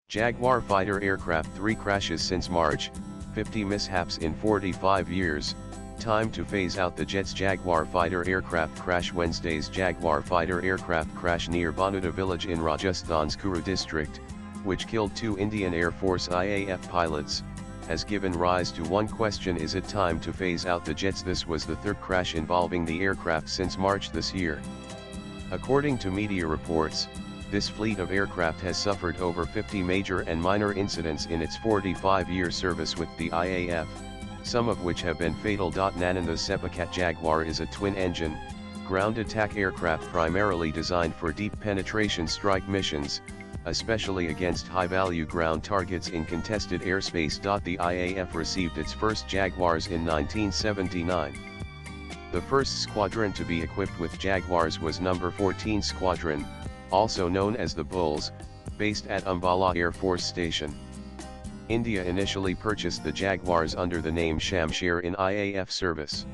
Jaguar fighter aircraft 3 crashes since March, 50 mishaps in 45 years, time to phase out the jets. Jaguar fighter aircraft crash. Wednesday's Jaguar fighter aircraft crash near Banuta village in Rajasthan's Kuru district, which killed 2 Indian Air Force IAF pilots, has given rise to one question: is it time to phase out the jets? This was the third crash involving the aircraft since March this year. According to media reports, this fleet of aircraft has suffered over 50 major and minor incidents in its 45-year service with the IAF, some of which have been fatal. Nanan the Sepakat Jaguar is a twin-engine, ground attack aircraft primarily designed for deep penetration strike missions, especially against high-value ground targets in contested airspace. The IAF received its first Jaguars in 1979. The first squadron to be equipped with Jaguars was No. 14 Squadron, also known as the Bulls, based at Ambala Air Force Station. India initially purchased the Jaguars under the name Shamsher in IAF service.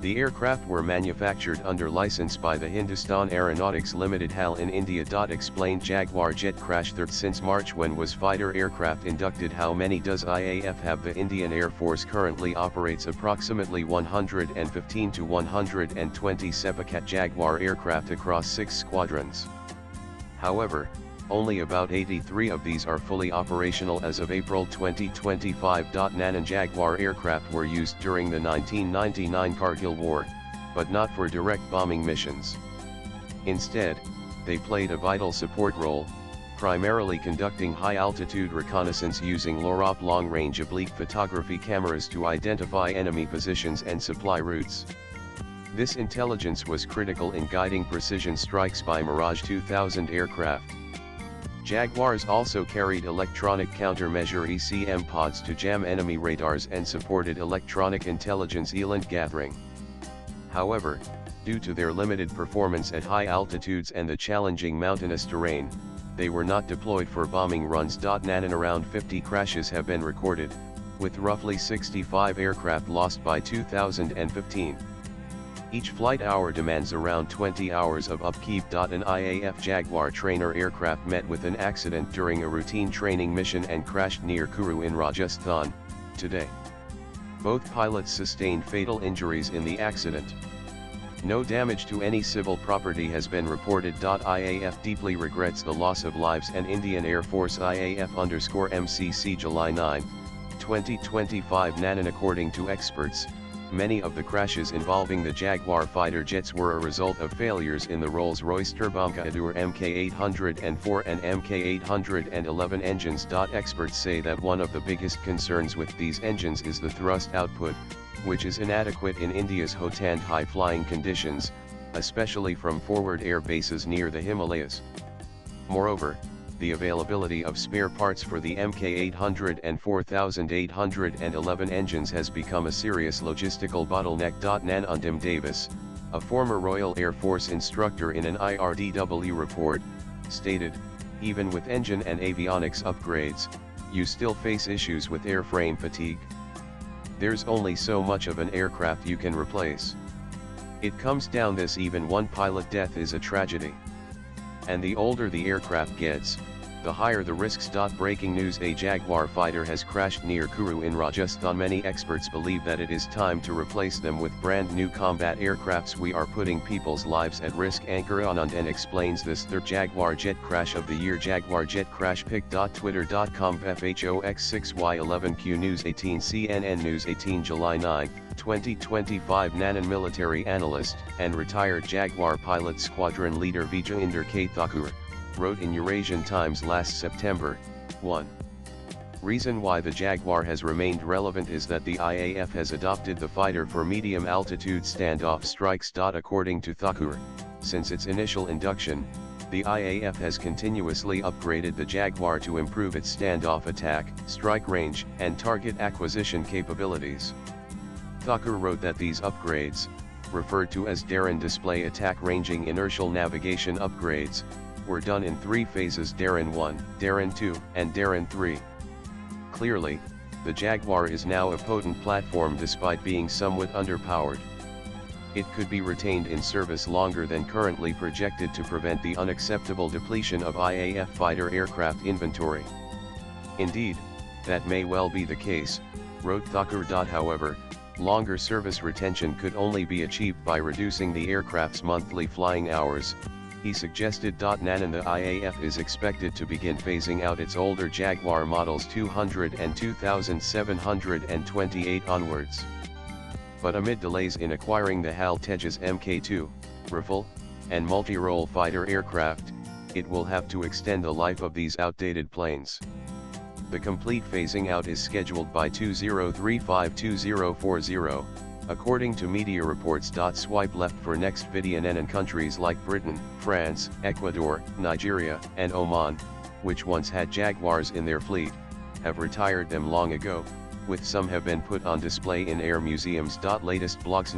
The aircraft were manufactured under license by the Hindustan Aeronautics Limited HAL in India. Explained Jaguar jet crash third since March. When was fighter aircraft inducted? How many does IAF have? The Indian Air Force currently operates approximately 115 to 120 Sepakat Jaguar aircraft across 6 squadrons. However, only about 83 of these are fully operational as of April 2025. Nanan Jaguar aircraft were used during the 1999 Kargil War, but not for direct bombing missions. Instead, they played a vital support role, primarily conducting high-altitude reconnaissance using LOROP long-range oblique photography cameras to identify enemy positions and supply routes. This intelligence was critical in guiding precision strikes by Mirage 2000 aircraft. Jaguars also carried electronic countermeasure ECM pods to jam enemy radars and supported electronic intelligence elant gathering. However, due to their limited performance at high altitudes and the challenging mountainous terrain, they were not deployed for bombing runs. Nanan around 50 crashes have been recorded, with roughly 65 aircraft lost by 2015. Each flight hour demands around 20 hours of upkeep. An IAF Jaguar trainer aircraft met with an accident during a routine training mission and crashed near Kuru in Rajasthan, today. Both pilots sustained fatal injuries in the accident. No damage to any civil property has been reported. IAF deeply regrets the loss of lives. And Indian Air Force IAF_MCC July 9, 2025. Nanan According to experts, many of the crashes involving the Jaguar fighter jets were a result of failures in the Rolls-Royce Turbomkadur Mk804 and Mk811 engines. Experts say that one of the biggest concerns with these engines is the thrust output, which is inadequate in India's hot and high-flying conditions, especially from forward air bases near the Himalayas. Moreover, the availability of spare parts for the Mk800 and 4811 engines has become a serious logistical bottleneck. Nanundim Davis, a former Royal Air Force instructor, in an IRDW report, stated, "Even with engine and avionics upgrades, you still face issues with airframe fatigue. There's only so much of an aircraft you can replace. It comes down this: even one pilot death is a tragedy. And the older the aircraft gets, the higher the risks." Breaking news: a Jaguar fighter has crashed near Kuru in Rajasthan. Many experts believe that it is time to replace them with brand new combat aircrafts. "We are putting people's lives at risk," Ankur Anandan explains. This third Jaguar jet crash of the year. Jaguar jet crash pic. Twitter.com FHOX6Y11Q News 18 CNN News 18 July 9, 2025. Nanan military analyst and retired Jaguar pilot squadron leader Vijayender K. Thakur wrote in Eurasian Times last September, 1. Reason why the Jaguar has remained relevant is that the IAF has adopted the fighter for medium-altitude standoff strikes. According to Thakur, since its initial induction, the IAF has continuously upgraded the Jaguar to improve its standoff attack, strike range, and target acquisition capabilities. Thakur wrote that these upgrades, referred to as Darren Display Attack Ranging Inertial Navigation Upgrades, were done in 3 phases: Darren 1, Darren 2, and Darren 3. Clearly, the Jaguar is now a potent platform despite being somewhat underpowered. It could be retained in service longer than currently projected to prevent the unacceptable depletion of IAF fighter aircraft inventory. Indeed, that may well be the case, wrote Thakur. However, longer service retention could only be achieved by reducing the aircraft's monthly flying hours, he suggested. Nanan, the IAF is expected to begin phasing out its older Jaguar models 200 and 2728 onwards. But amid delays in acquiring the HAL Tejas Mk2, Rafale, and multi-role fighter aircraft, it will have to extend the life of these outdated planes. The complete phasing out is scheduled by 2035-2040, according to media reports. Swipe left for next video. And countries like Britain, France, Ecuador, Nigeria, and Oman, which once had Jaguars in their fleet, have retired them long ago, with some have been put on display in air museums. Latest blogs.